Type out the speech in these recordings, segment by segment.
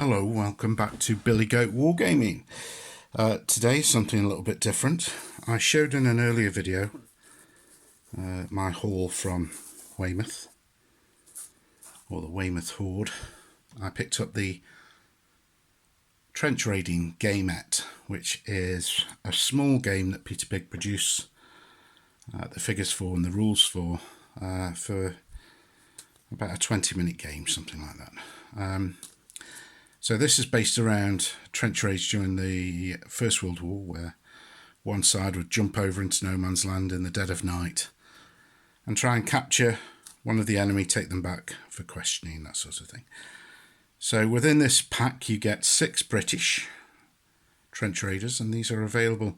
Hello, welcome back to Billy Goat Wargaming. Today something a little bit different. I showed in an earlier video my haul from Weymouth, or the Weymouth Horde. I picked up the trench raiding Gamette, which is a small game that Peter Pig produced the figures for and the rules for about a 20-minute game, something like that. So this is based around trench raids during the First World War, where one side would jump over into no man's land in the dead of night and try and capture one of the enemy, take them back for questioning, that sort of thing. So within this pack you get 6 British trench raiders, and these are available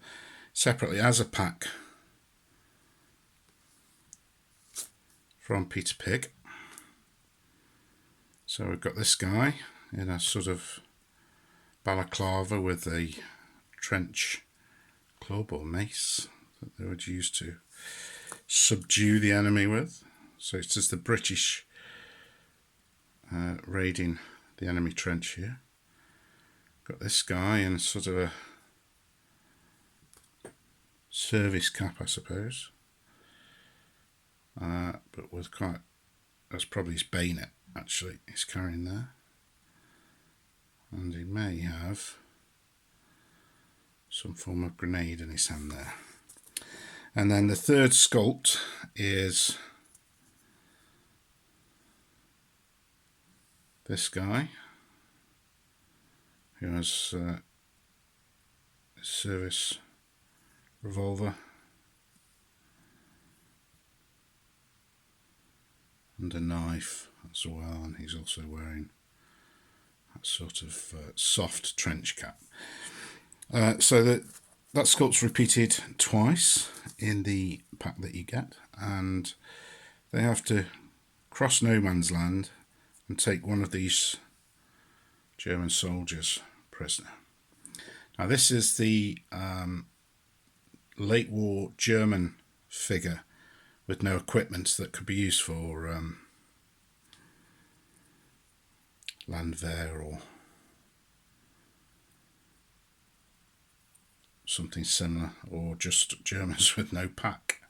separately as a pack from Peter Pig. So we've got this guy in a sort of balaclava with a trench club or mace that they would use to subdue the enemy with. So it's just the British raiding the enemy trench here. Got this guy in sort of a service cap, I suppose, but with quite, that's probably his bayonet actually he's carrying there. And he may have some form of grenade in his hand there. And then the third sculpt is this guy, who has a service revolver and a knife as well, and he's also wearing that sort of soft trench cap. So that sculpt's repeated twice in the pack that you get, and they have to cross no man's land and take one of these German soldiers prisoner. Now this is the late war German figure with no equipment that could be used for Landwehr or something similar, or just Germans with no pack.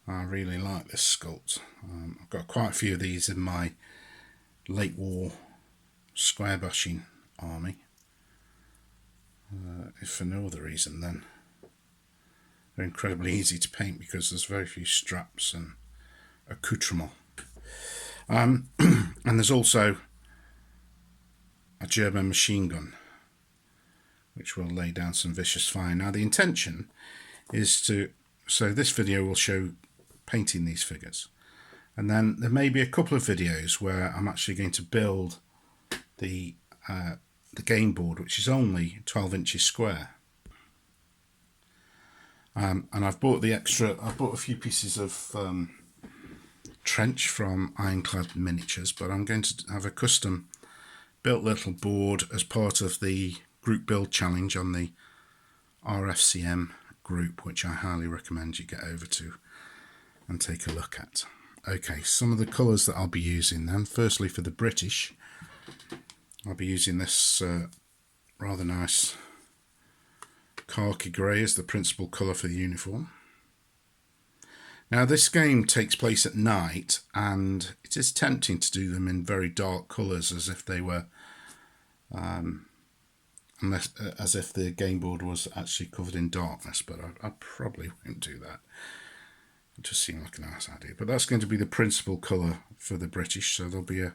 I really like this sculpt. I've got quite a few of these in my late war square bashing army, if for no other reason then they're incredibly easy to paint because there's very few straps and accoutrement. And there's also a German machine gun which will lay down some vicious fire. Now the intention is to, so this video will show painting these figures, and then there may be a couple of videos where I'm actually going to build the game board, which is only 12 inches square. And I've bought a few pieces of trench from Ironclad Miniatures, but I'm going to have a custom built little board as part of the group build challenge on the RFCM group, which I highly recommend you get over to and take a look at. Okay, some of the colours that I'll be using then. Firstly, for the British, I'll be using this rather nice khaki grey as the principal colour for the uniform. Now this game takes place at night, and it is tempting to do them in very dark colours as if they were as if the game board was actually covered in darkness, but I probably won't do that. It just seemed like a nice idea. But that's going to be the principal colour for the British, so there'll be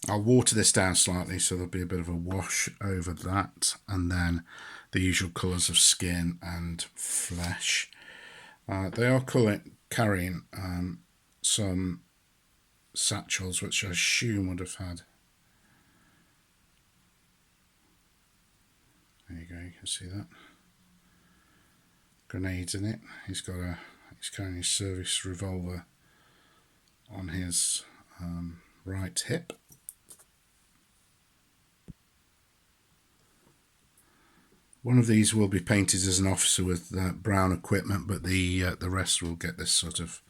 I'll water this down slightly, so there'll be a bit of a wash over that, and then the usual colours of skin and flesh. They are carrying some satchels, which I assume would have had, there you go, you can see that, grenades in it. He's carrying his service revolver on his right hip. One of these will be painted as an officer with brown equipment, but the rest will get this sort of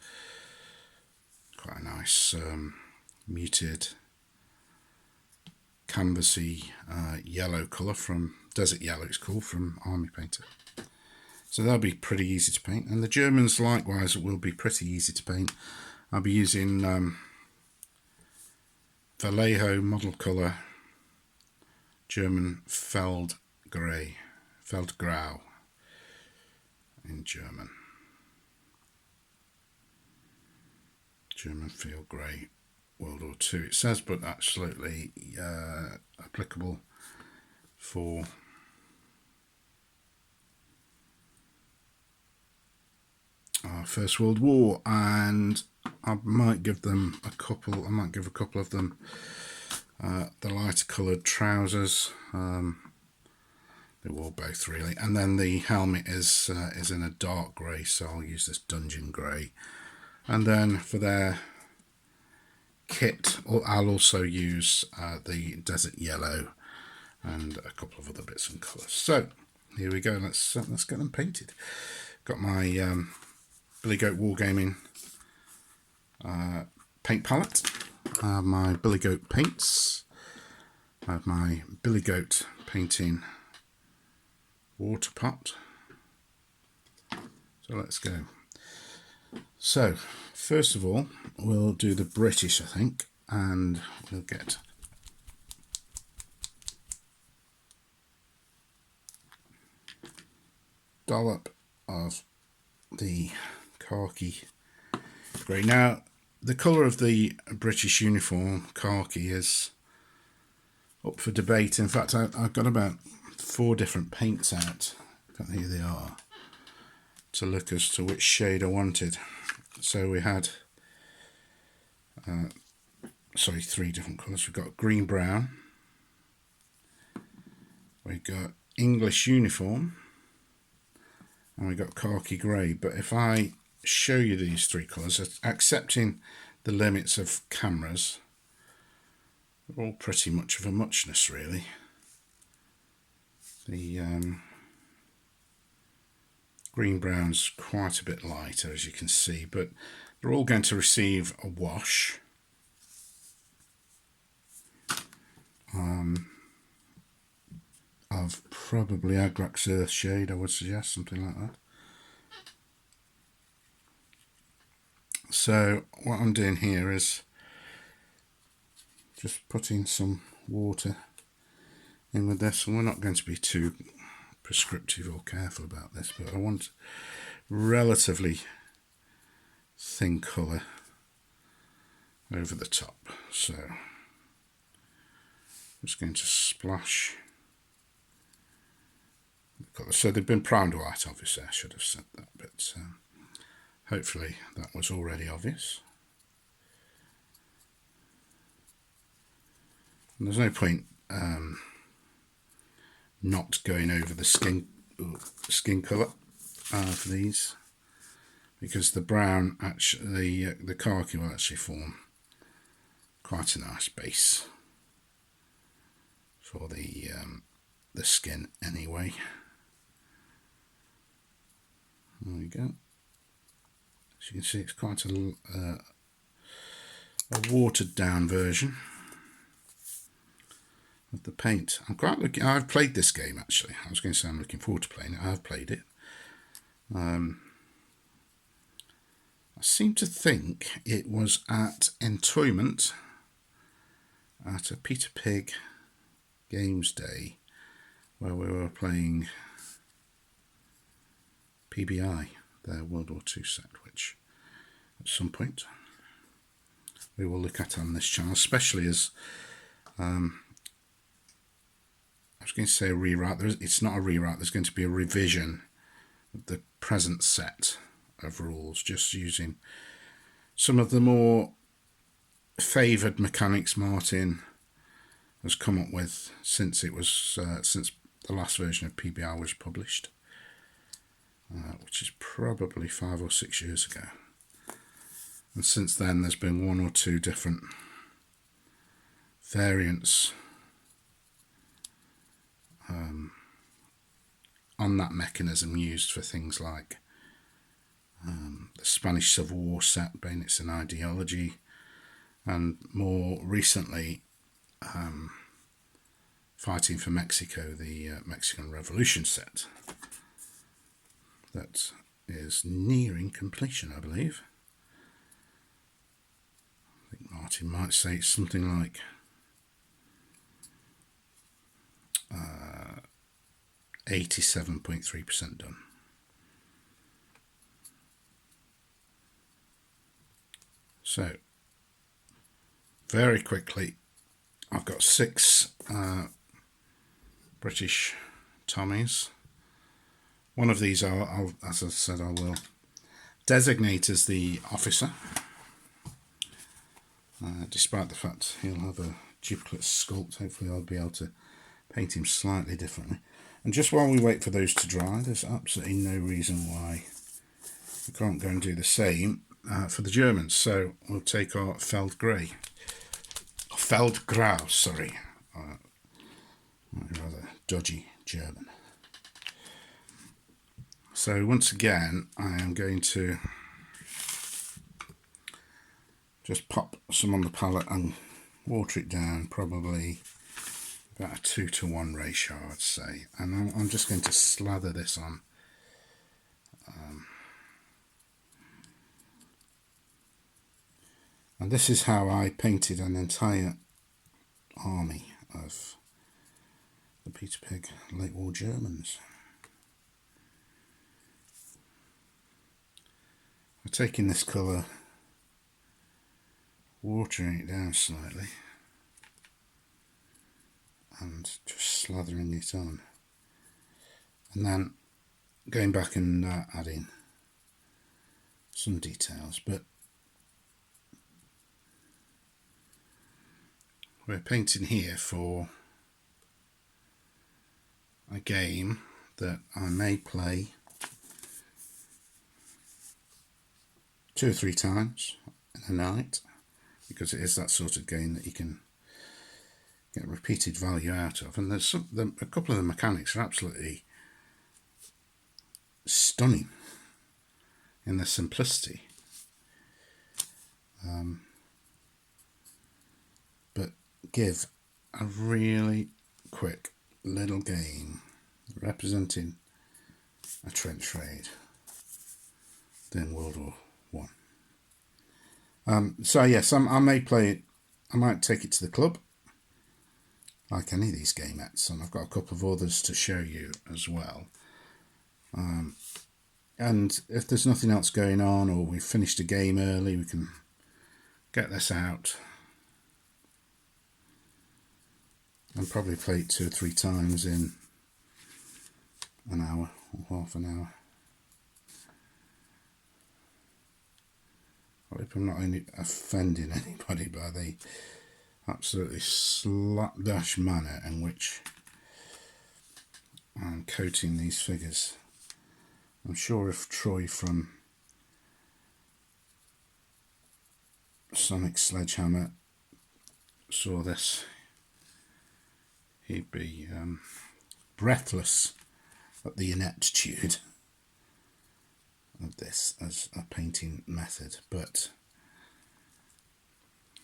quite a nice muted canvassy yellow colour from Desert Yellow, it's called, from Army Painter. So they'll be pretty easy to paint, and the Germans likewise will be pretty easy to paint. I'll be using Vallejo model colour German Feldgrau in German. German Field Grey World War II it says, but absolutely applicable for First World War, and I might give them a couple. I might give a couple of them the lighter coloured trousers. They wore both really, and then the helmet is in a dark grey, so I'll use this dungeon grey. And then for their kit, I'll also use the desert yellow and a couple of other bits and colours. So here we go. Let's get them painted. Got my Billy Goat Wargaming paint palette. I have my Billy Goat paints. I have my Billy Goat painting water pot. So let's go. So first of all, we'll do the British, I think, and we'll get dollop of the khaki grey. Now, the colour of the British uniform, khaki, is up for debate. In fact, I've got about 4 different paints out. Here they are, to look as to which shade I wanted. So we had 3 different colours. We've got green brown, we've got English uniform, and we've got khaki grey. But if I show you these 3 colours, accepting the limits of cameras, they're all pretty much of a muchness really. The green brown's quite a bit lighter, as you can see, but they're all going to receive a wash. Of probably Agrax Earth shade, I would suggest, something like that. So what I'm doing here is just putting some water in with this, and we're not going to be too prescriptive or careful about this, but I want relatively thin colour over the top. So I'm just going to splash the colour. So they've been primed white, obviously, I should have said that, but hopefully that was already obvious. And there's no point not going over the skin colour for these, because the brown, actually the khaki will actually form quite a nice base for the skin anyway. There we go. As you can see, it's quite a watered down version of the paint. I'm quite looking. I've played this game actually. I was going to say I'm looking forward to playing it. I have played it. I seem to think it was at Entoyment at a Peter Pig Games Day where we were playing PBI, their World War II set, which at some point we will look at on this channel, especially as I was going to say a rewrite. It's not a rewrite. There's going to be a revision of the present set of rules, just using some of the more favoured mechanics Martin has come up with since it was since the last version of PBR was published, which is probably 5 or 6 years ago. And since then, there's been 1 or 2 different variants on that mechanism used for things like the Spanish Civil War set, Bayonets and Ideology, and more recently Fighting for Mexico, the Mexican Revolution set. That is nearing completion, I believe. I think Martin might say it's something like 87.3% done. So, very quickly, I've got 6 British Tommies. One of these, I'll, as I said, I will designate as the officer, despite the fact he'll have a duplicate sculpt. Hopefully I'll be able to paint him slightly differently. And just while we wait for those to dry, there's absolutely no reason why we can't go and do the same for the Germans. So we'll take our Feldgrau, sorry, rather dodgy German. So once again, I am going to just pop some on the palette and water it down, probably about a 2-to-1 ratio, I'd say. And I'm just going to slather this on. And this is how I painted an entire army of the Peter Pig Late War Germans. I'm taking this colour, watering it down slightly, and just slathering it on, and then going back and adding some details. But we're painting here for a game that I may play 2 or 3 times in a night, because it is that sort of game that you can get repeated value out of. And there's a couple of the mechanics are absolutely stunning in their simplicity, but give a really quick little game representing a trench raid during World War I. So yes, I may play it. I might take it to the club, like any of these gamettes, and I've got a couple of others to show you as well. And if there's nothing else going on, or we've finished a game early, we can get this out and probably play it 2 or 3 times in an hour or half an hour. I hope I'm not only offending anybody by the absolutely slapdash manner in which I'm coating these figures. I'm sure if Troy from Sonic Sledgehammer saw this, he'd be breathless at the ineptitude of this as a painting method. But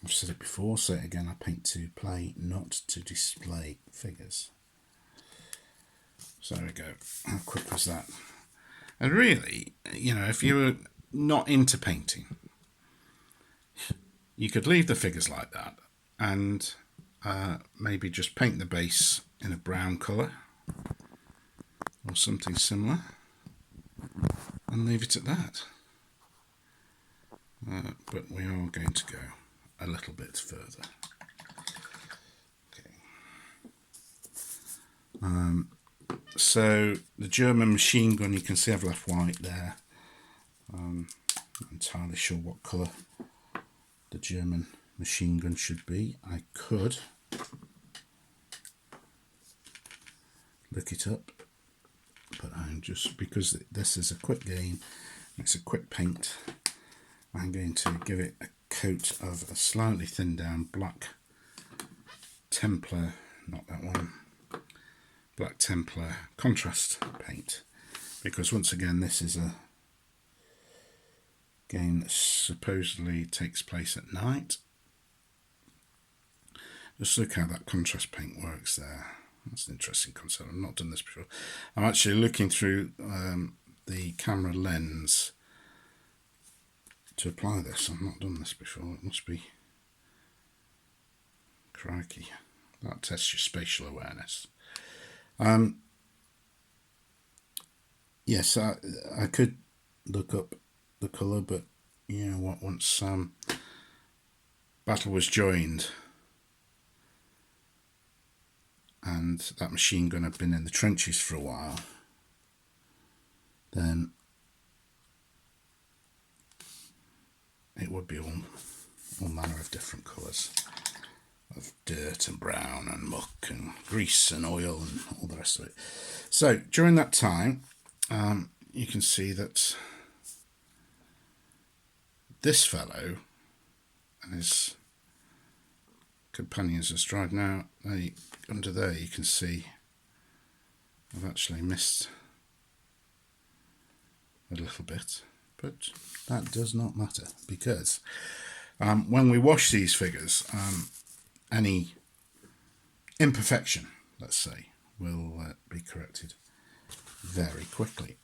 I've said it before, say it again, I paint to play, not to display figures. So there we go, how quick was that? And really, you know, if you were not into painting, you could leave the figures like that and maybe just paint the base in a brown colour or something similar and leave it at that. But we are going to go a little bit further. Okay. So the German machine gun, you can see I've left white there. I'm not entirely sure what colour the German machine gun should be. I could look it up, but I'm just, because this is a quick game, it's a quick paint, I'm going to give it a coat of a slightly thinned down black Templar, not that one, black Templar contrast paint, because once again this is a game that supposedly takes place at night. Just look how that contrast paint works there. That's an interesting concept. I've not done this before. I'm actually looking through the camera lens to apply this. I've not done this before. It must be... Crikey. That tests your spatial awareness. Yes, I could look up the colour, but you know what, once battle was joined and that machine gun had been in the trenches for a while, then it would be all manner of different colours, of dirt and brown and muck and grease and oil and all the rest of it. So during that time, you can see that this fellow and his companions astride. Now, under there you can see I've actually missed a little bit, but that does not matter, because when we wash these figures, any imperfection, let's say, will be corrected very quickly.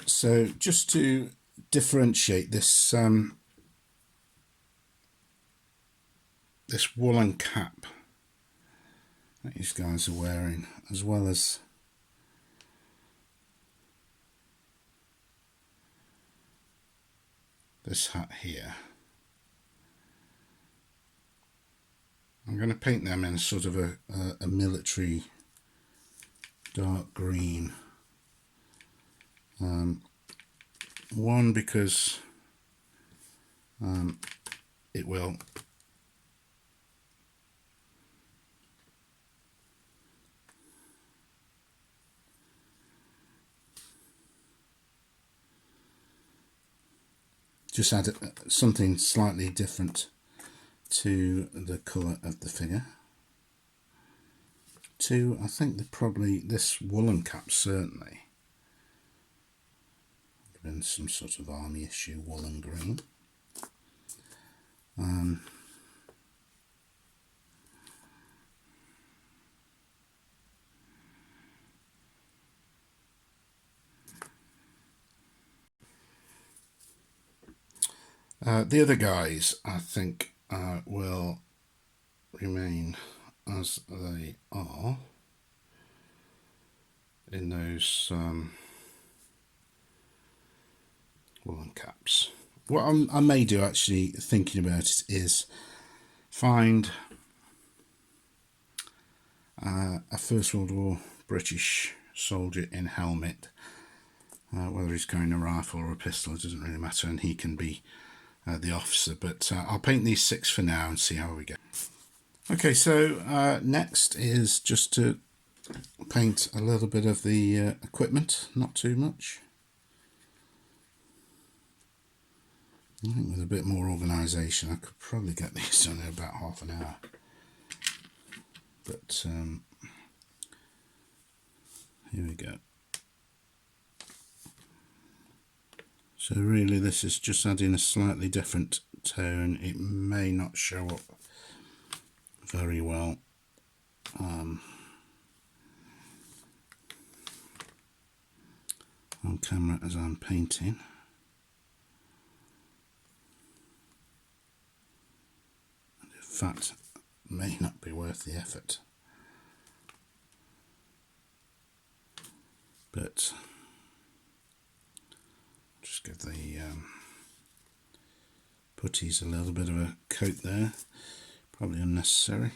So just to differentiate this this woolen cap that these guys are wearing, as well as this hat here, I'm going to paint them in sort of a military dark green. One, because it will just add something slightly different to the colour of the figure. Two, I think that probably this woolen cap certainly been some sort of army issue woolen green. The other guys, I think, will remain as they are in those woolen caps. What I may do, actually thinking about it, is find a First World War British soldier in helmet, whether he's carrying a rifle or a pistol, it doesn't really matter, and he can be the officer, but I'll paint these 6 for now and see how we go. Okay, so next is just to paint a little bit of the equipment, not too much. I think with a bit more organisation I could probably get these done in about half an hour, but here we go. So really this is just adding a slightly different tone. It may not show up very well on camera as I'm painting. And in fact, may not be worth the effort. But just give the putties a little bit of a coat there, probably unnecessary.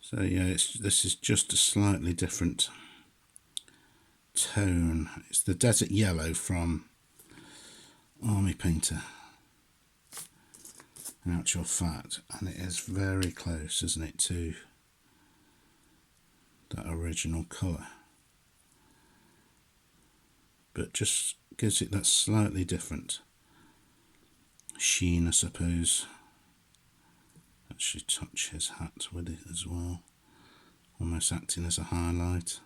So yeah, this is just a slightly different tone. It's the desert yellow from Army Painter, in actual fact, and it is very close, isn't it, to that original colour, but just gives it that slightly different sheen, I suppose. Actually touch his hat with it as well, almost acting as a highlight,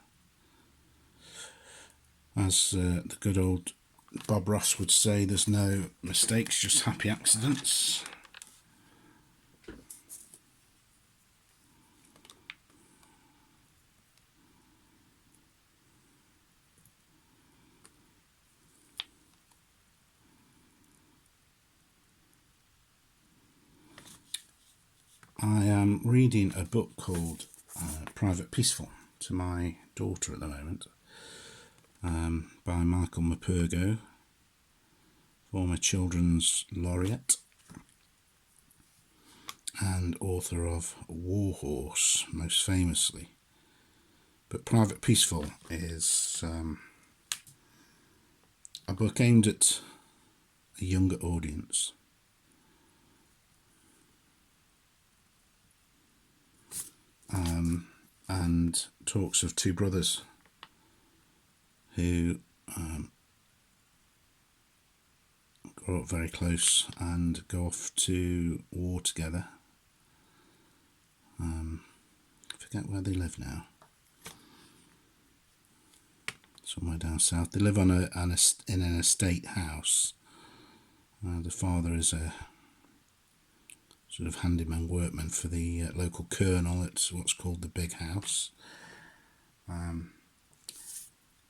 as the good old Bob Ross would say there's no mistakes, just happy accidents. I am reading a book called Private Peaceful to my daughter at the moment, by Michael Mapurgo, former children's laureate and author of Warhorse, most famously. But Private Peaceful is a book aimed at a younger audience. And talks of two brothers who grow up very close and go off to war together. I forget where they live now. Somewhere down south. They live in an estate house. The father is a sort of handyman workman for the local colonel at what's called the big house.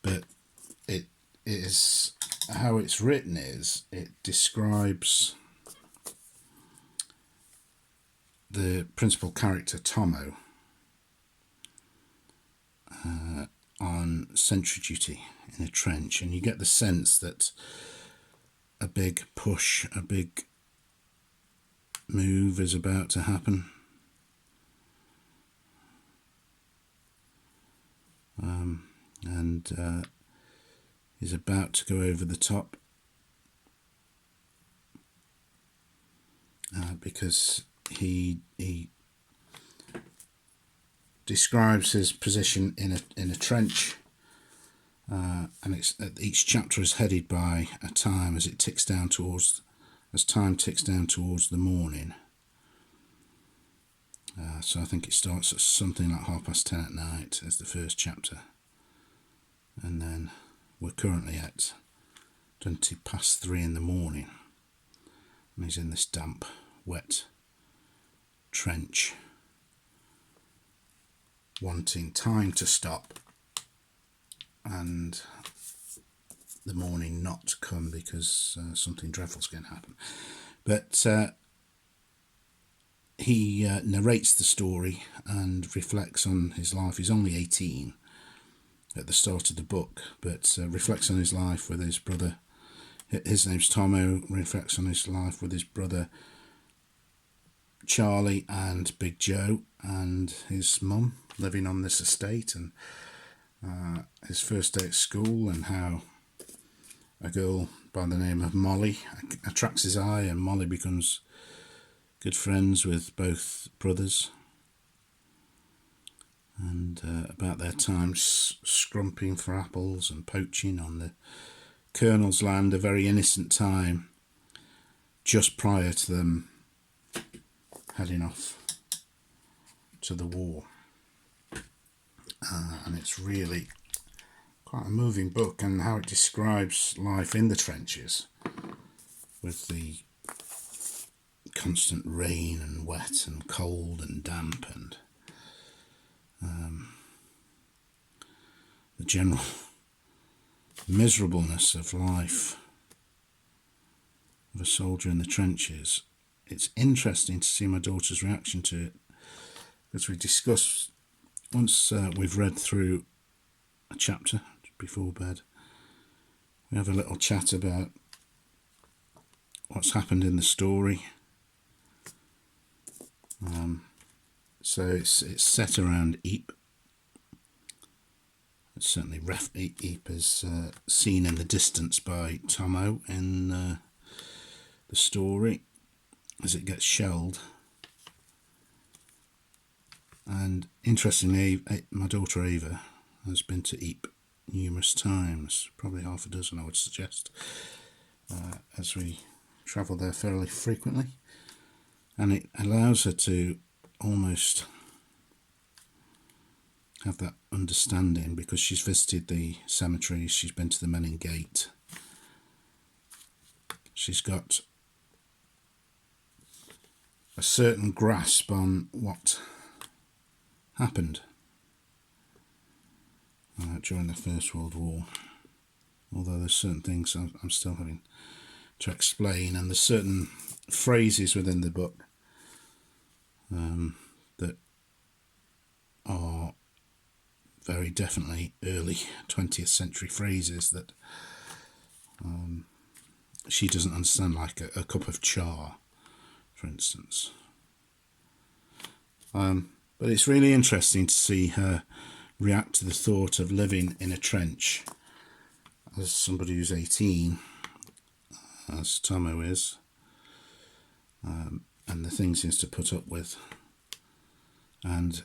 But it is, how it's written is, it describes the principal character, Tomo, on sentry duty in a trench, and you get the sense that a big push, a big move is about to happen. And he's about to go over the top because he describes his position in a trench, and each chapter is headed by a time as time ticks down towards the morning. So I think it starts at something like 10:30 at night as the first chapter, and then we're currently at 3:20 in the morning, and he's in this damp, wet trench, wanting time to stop and the morning not to come because something dreadful's going to happen. But he narrates the story and reflects on his life. He's only 18 at the start of the book, but reflects on his life with his brother. His name's Tomo. Reflects on his life with his brother Charlie and Big Joe and his mum living on this estate, and his first day at school, and how a girl by the name of Molly attracts his eye, and Molly becomes good friends with both brothers, and about their time scrumping for apples and poaching on the Colonel's land, a very innocent time just prior to them heading off to the war. And it's really quite a moving book, and how it describes life in the trenches with the constant rain and wet and cold and damp, and the general miserableness of life of a soldier in the trenches. It's interesting to see my daughter's reaction to it, because we discuss, once we've read through a chapter before bed, we have a little chat about what's happened in the story. So it's set around Ypres. It's certainly Ypres is seen in the distance by Tomo in the story as it gets shelled. And interestingly, my daughter Ava has been to Ypres numerous times, probably half a dozen I would suggest, as we travel there fairly frequently, and it allows her to almost have that understanding, because she's visited the cemeteries, she's been to the Menin Gate, she's got a certain grasp on what happened during the First World War. Although there's certain things I'm still having to explain, and there's certain phrases within the book that are very definitely early 20th century phrases that she doesn't understand, like a cup of char, for instance. But it's really interesting to see her react to the thought of living in a trench as somebody who's 18, as Tomo is, and the things he has to put up with. And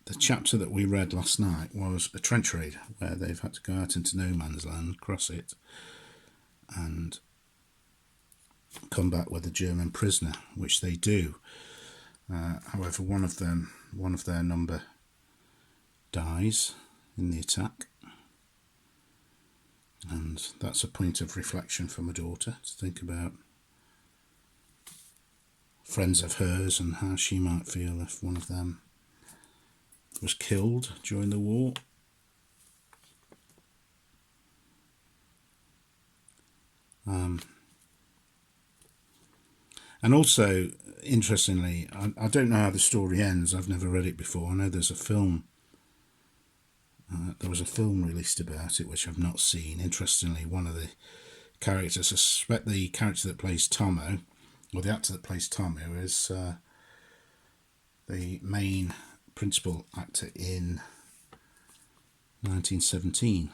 the chapter that we read last night was a trench raid, where they've had to go out into no man's land, cross it, and come back with a German prisoner, which they do. However, one of their number dies in the attack, and that's a point of reflection for my daughter, to think about friends of hers and how she might feel if one of them was killed during the war. And also, interestingly, I don't know how the story ends. I've never read it before. I know there's a film. There was a film released about it, which I've not seen. Interestingly, one of the characters, I suspect the character that plays Tomo, or the actor that plays Tomo, is the main principal actor in 1917.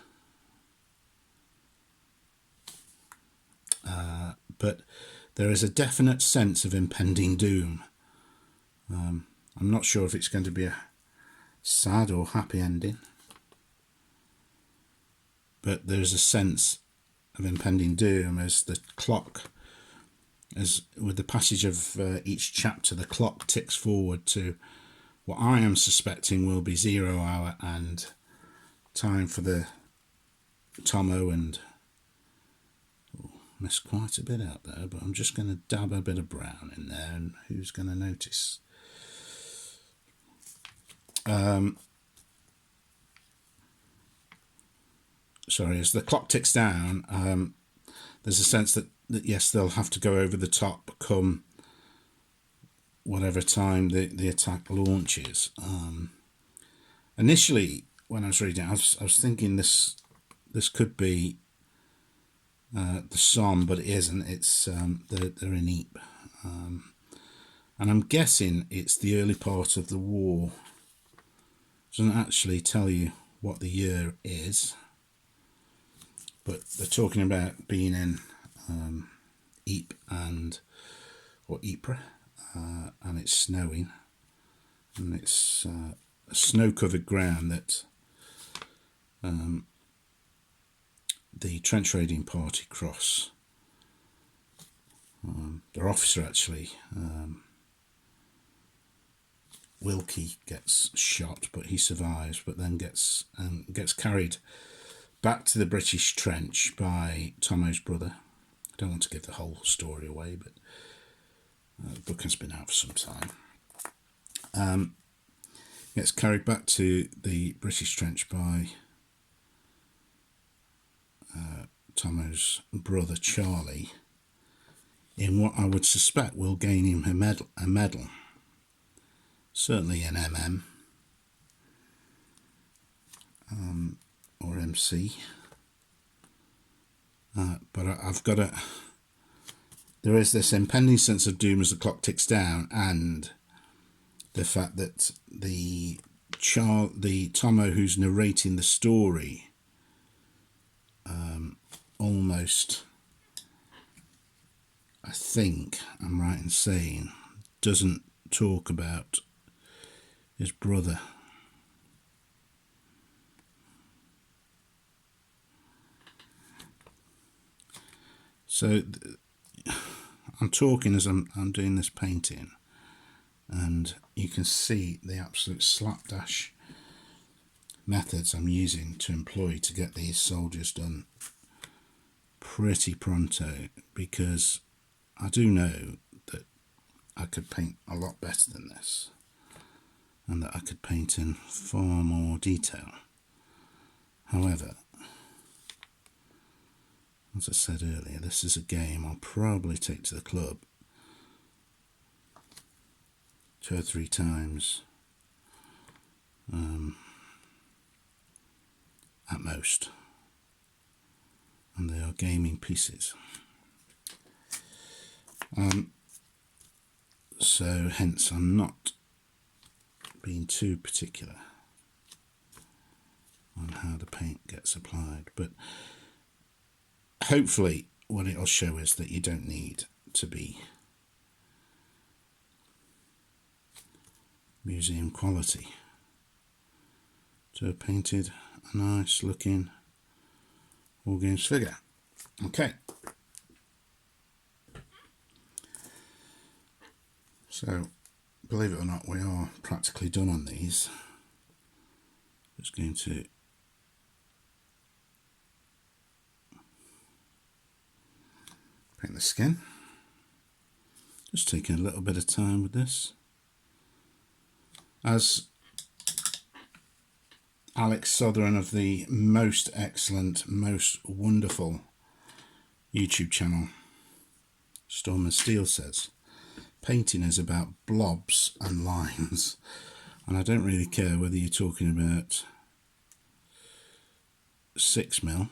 But there is a definite sense of impending doom. I'm not sure if it's going to be a sad or happy ending, but there's a sense of impending doom as the clock, as with the passage of each chapter, the clock ticks forward to what I am suspecting will be 0 hour and time for the Tomo and missed quite a bit out there, but I'm just going to dab a bit of brown in there, and who's going to notice? Sorry, as the clock ticks down, there's a sense that yes, they'll have to go over the top come whatever time the attack launches. Initially, when I was reading it, I was thinking this could be the Somme, but it isn't. It's they're in Ypres, and I'm guessing it's the early part of the war. It doesn't actually tell you what the year is, but they're talking about being in Ypres or Ypres, and it's snowing, and it's a snow-covered ground that the trench raiding party cross. Their officer actually, Wilkie, gets shot, but he survives, but then gets carried back to the British trench by Tomo's brother. I don't want to give the whole story away, but the book has been out for some time. Gets carried back to the British trench by Tomo's brother Charlie, in what I would suspect will gain him a medal, certainly an or MC. But I've got there is this impending sense of doom as the clock ticks down, and the fact that the Tomo who's narrating the story almost, I think I'm right in saying, doesn't talk about his brother. So I'm talking as I'm doing this painting, and you can see the absolute slapdash methods I'm using to employ to get these soldiers done pretty pronto, because I do know that I could paint a lot better than this, and that I could paint in far more detail. However, as I said earlier, this is a game I'll probably take to the club 2 or 3 times at most, and they are gaming pieces. So hence I'm not being too particular on how the paint gets applied, but hopefully what it'll show is that you don't need to be museum quality to have painted a nice looking War Games figure. Okay, so believe it or not, we are practically done on these. Just going to paint the skin. Just taking a little bit of time with this. As Alex Southern of the most excellent, most wonderful YouTube channel Storm and Steel says, painting is about blobs and lines, and I don't really care whether you're talking about 6mm,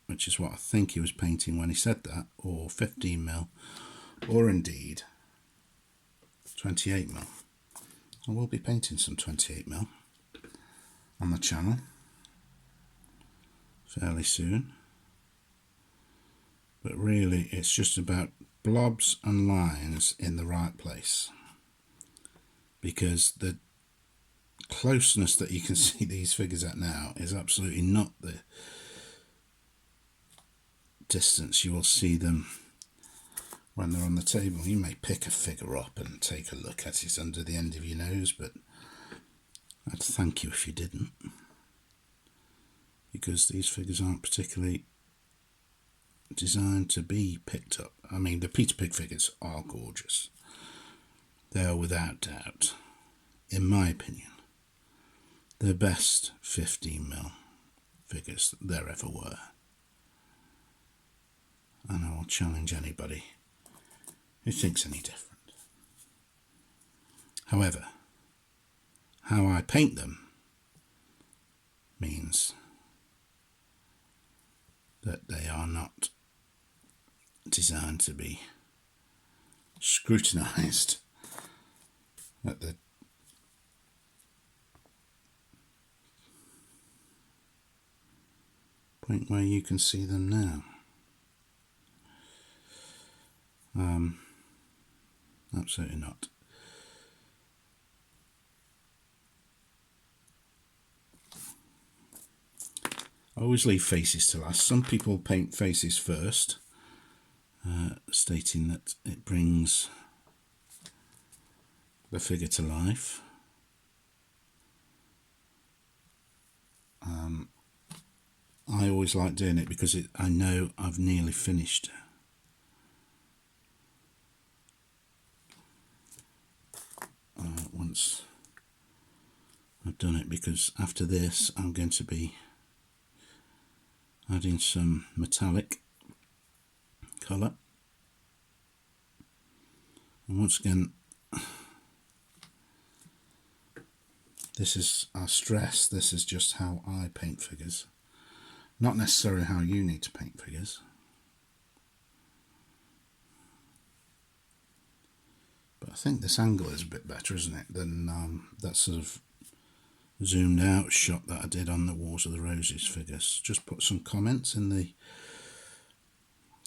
which is what I think he was painting when he said that, or 15mm, or indeed 28mm. I will be painting some 28mm on the channel fairly soon, but really it's just about blobs and lines in the right place, because the closeness that you can see these figures at now is absolutely not the distance you will see them when they're on the table. You may pick a figure up and take a look at it under the end of your nose, but I'd thank you if you didn't, because these figures aren't particularly designed to be picked up. I mean, the Peter Pig figures are gorgeous. They are without doubt, in my opinion, the best 15mm figures there ever were. And I will challenge anybody who thinks any different. However, how I paint them means that they are not designed to be scrutinised at the point where you can see them now. Absolutely not. I always leave faces to last. Some people paint faces first, stating that it brings the figure to life. I always like doing it because I know I've nearly finished. Once I've done it, because after this I'm going to be adding some metallic colour, and once again, this is, I stress, this is just how I paint figures, not necessarily how you need to paint figures. But I think this angle is a bit better, isn't it, than that sort of zoomed out shot that I did on the Wars of the Roses figures. Just put some comments in the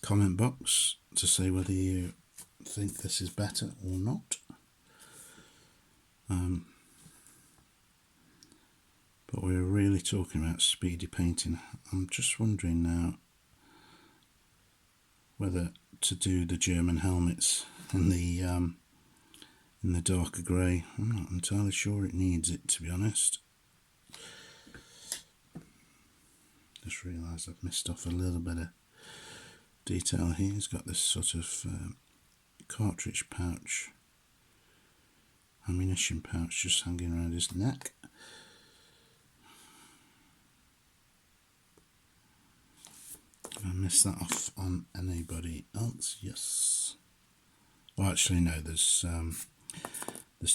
comment box to say whether you think this is better or not. But we're really talking about speedy painting. I'm just wondering now whether to do the German helmets in the darker grey. I'm not entirely sure it needs it, to be honest. Just realised I've missed off a little bit of detail here. He's got this sort of cartridge pouch, ammunition pouch just hanging around his neck. Have I missed that off on anybody else? Yes. Well, actually no, there's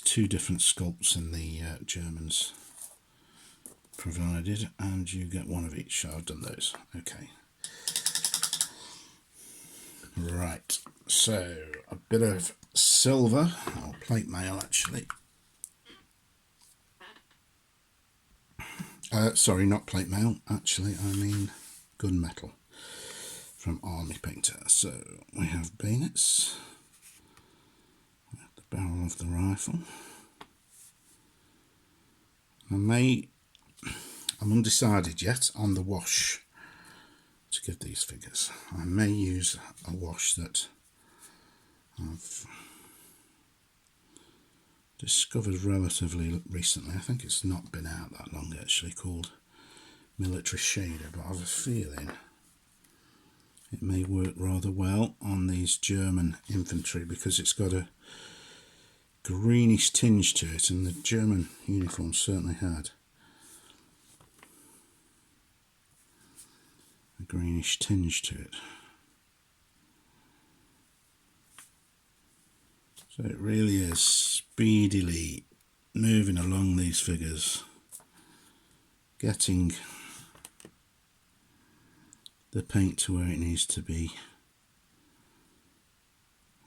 2 different sculpts in the Germans provided, and you get one of each. So I've done those. Okay. Right, so a bit of silver, or plate mail actually. Sorry, not plate mail, actually, I mean gunmetal from Army Painter. So we have bayonets, we have the barrel of the rifle. I'm undecided yet on the wash to give these figures. I may use a wash that I've discovered relatively recently. I think it's not been out that long actually, called Military Shader, but I have a feeling it may work rather well on these German infantry because it's got a greenish tinge to it, and the German uniform certainly had a greenish tinge to it. So it really is speedily moving along these figures, getting the paint to where it needs to be.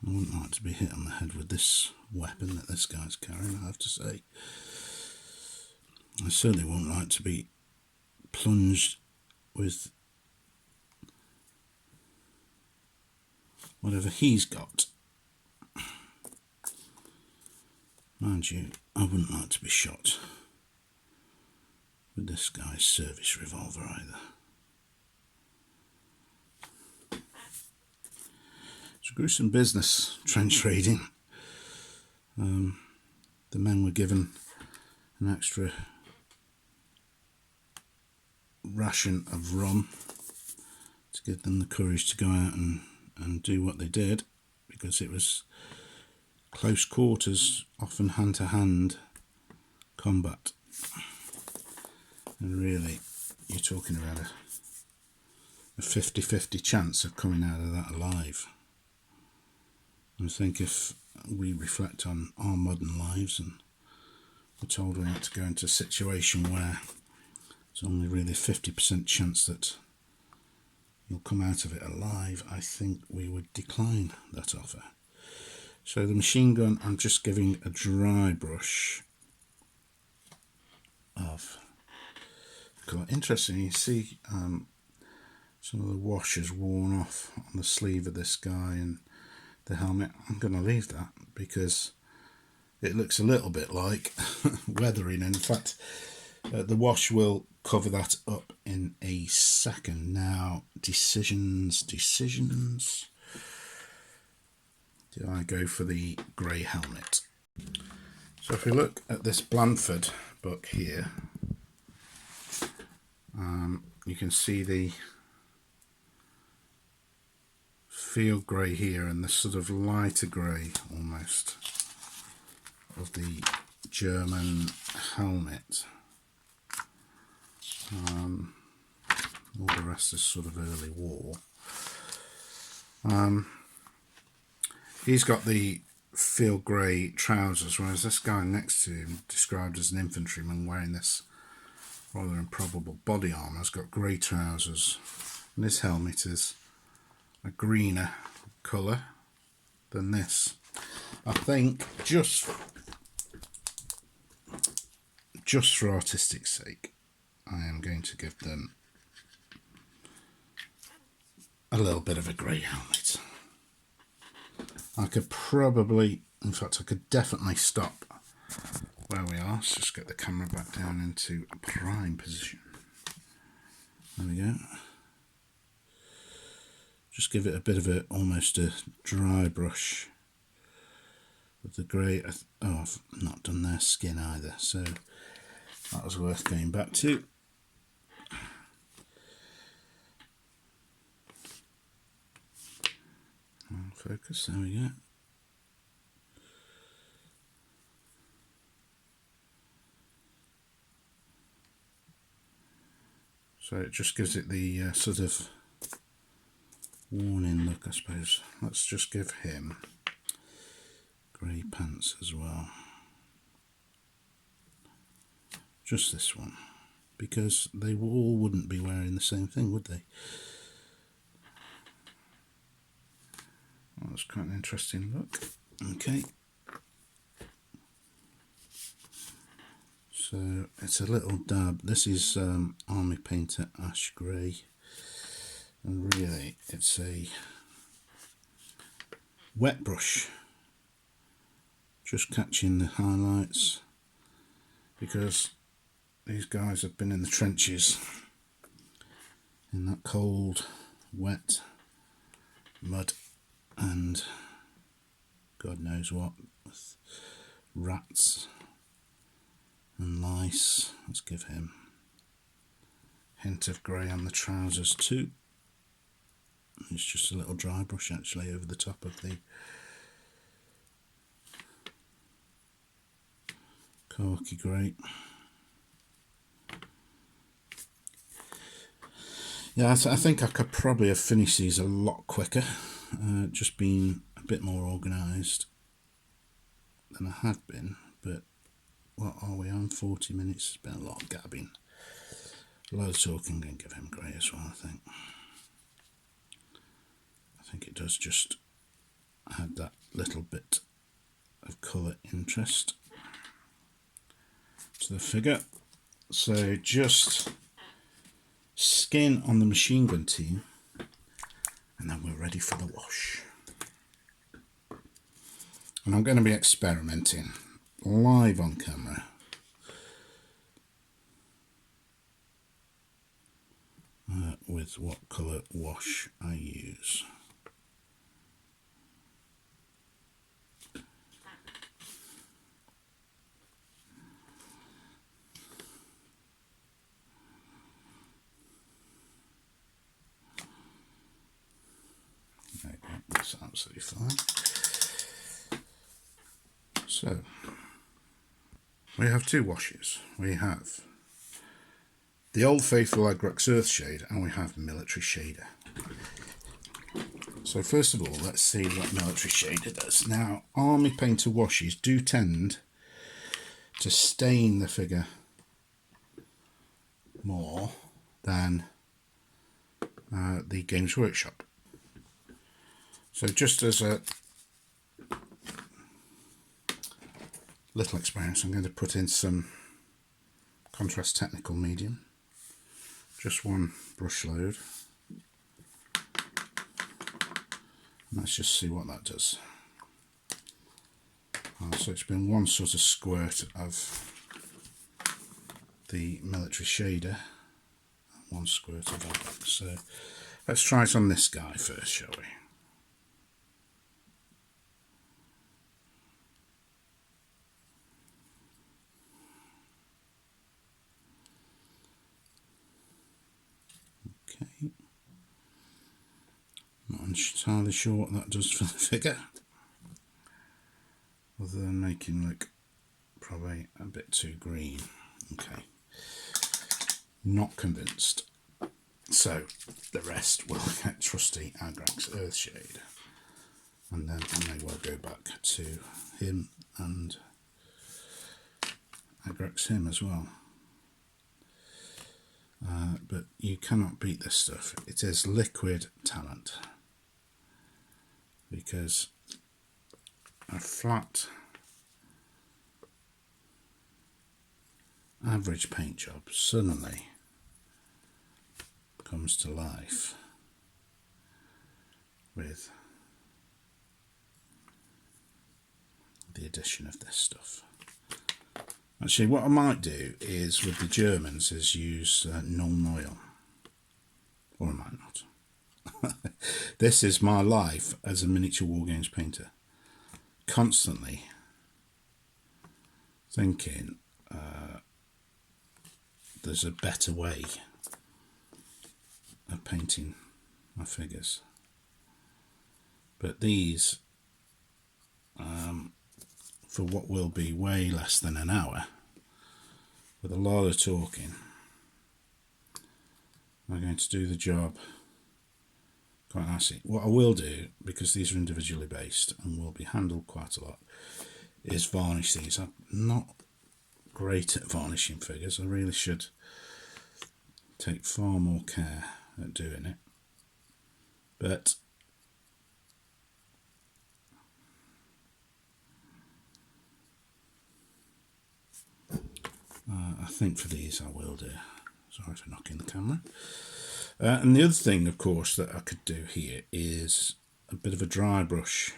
I wouldn't like to be hit on the head with this weapon that this guy's carrying, I have to say. I certainly won't like to be plunged with whatever he's got. Mind you, I wouldn't like to be shot with this guy's service revolver either. It's a gruesome business, trench raiding. The men were given an extra ration of rum to give them the courage to go out and do what they did, because it was close quarters, often hand-to-hand combat, and really you're talking about a 50-50 chance of coming out of that alive. I think if we reflect on our modern lives and we're told we have to go into a situation where it's only really a 50% chance that you'll come out of it alive, I think we would decline that offer. So the machine gun, I'm just giving a dry brush of colour. Interesting, you see some of the wash has worn off on the sleeve of this guy and the helmet. I'm going to leave that because it looks a little bit like weathering. In fact, the wash will cover that up in a second. Now, decisions. Do I go for the grey helmet? So if we look at this Blandford book here, you can see the field grey here and the sort of lighter grey almost of the German helmet. All the rest is sort of early war. He's got the field grey trousers, whereas this guy next to him, described as an infantryman wearing this rather improbable body armour, has got grey trousers, and his helmet is a greener colour than this. I think just for artistic sake, I am going to give them a little bit of a grey helmet. I could probably, in fact I could definitely stop where we are. Let's just get the camera back down into a prime position. There we go. Just give it a bit of a, almost a dry brush with the grey. Oh, I've not done their skin either, so that was worth going back to. focus, there we go. So it just gives it the sort of worn-in look, I suppose. Let's just give him grey pants as well. Just this one, because they all wouldn't be wearing the same thing, would they? Well, that's quite an interesting look. Okay. So it's a little dab. This is Army Painter Ash Grey, and really it's a wet brush, just catching the highlights, because these guys have been in the trenches in that cold, wet mud and God knows what, with rats and lice. Let's give him a hint of grey on the trousers too. It's just a little dry brush actually over the top of the khaki grey. Yeah, I think I could probably have finished these a lot quicker, just being a bit more organised than I have been, but what are we on? 40 minutes. It's been a lot of gabbing. A lot of talking. I'm going to give him grey as well, I think. I think it does just add that little bit of colour interest to the figure. So just skin on the machine gun team, and then we're ready for the wash. And I'm going to be experimenting live on camera with what colour wash I use. There you go, that's absolutely fine. So we have two washes. We have the Old Faithful Agrax Earthshade, and we have Military Shader. So first of all, let's see what Military Shader does. Now, Army Painter washes do tend to stain the figure more than the Games Workshop. So just as a little experience, I'm going to put in some Contrast Technical Medium, just one brush load. Let's just see what that does. So it's been one sort of squirt of the Military Shader, one squirt of that. So let's try it on this guy first, shall we? Okay. Not entirely sure what that does for the figure, other than making look probably a bit too green. Okay, not convinced. So the rest will get trusty Agrax Earthshade, and then I may well go back to him and Agrax him as well. But you cannot beat this stuff. It is liquid talent, because a flat average paint job suddenly comes to life with the addition of this stuff. Actually, what I might do is, with the Germans, is use Nuln Oil, or I might not. This is my life as a miniature wargames painter, constantly thinking there's a better way of painting my figures. But these, for what will be way less than an hour, with a lot of talking, are going to do the job quite nicely. What I will do, because these are individually based and will be handled quite a lot, is varnish these. I'm not great at varnishing figures. I really should take far more care at doing it. But I think for these I will do. Sorry for knocking the camera. And the other thing, of course, that I could do here is a bit of a dry brush,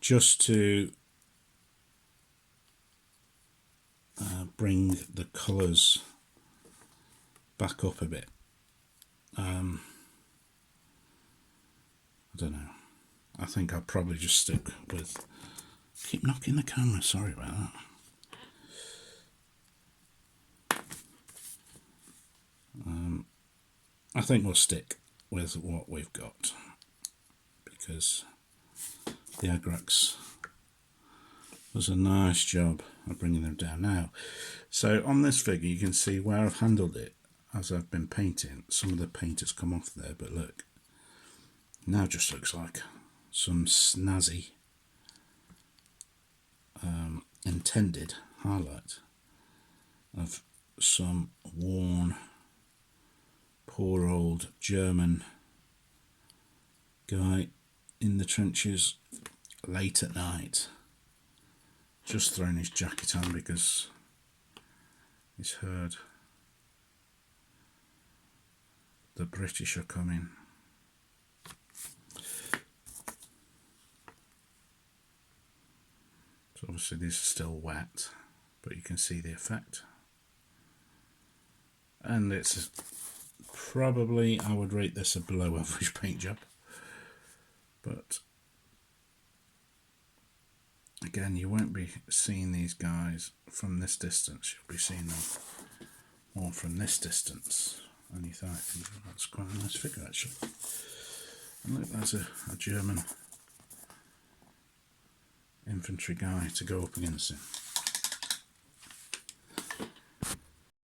just to bring the colours back up a bit. I don't know. I think I'll probably just stick with... Keep knocking the camera, sorry about that. I think we'll stick with what we've got, because the Agrax does a nice job of bringing them down. Now, so on this figure you can see where I've handled it as I've been painting. Some of the paint has come off there, but look, now just looks like some snazzy intended highlight of some worn, poor old German guy in the trenches late at night, just throwing his jacket on because he's heard the British are coming. So obviously these are still wet, but you can see the effect. And it's probably, I would rate this a below average paint job. But again, you won't be seeing these guys from this distance. You'll be seeing them more from this distance. And you thought, that's quite a nice figure actually. And look, that's a German infantry guy to go up against him.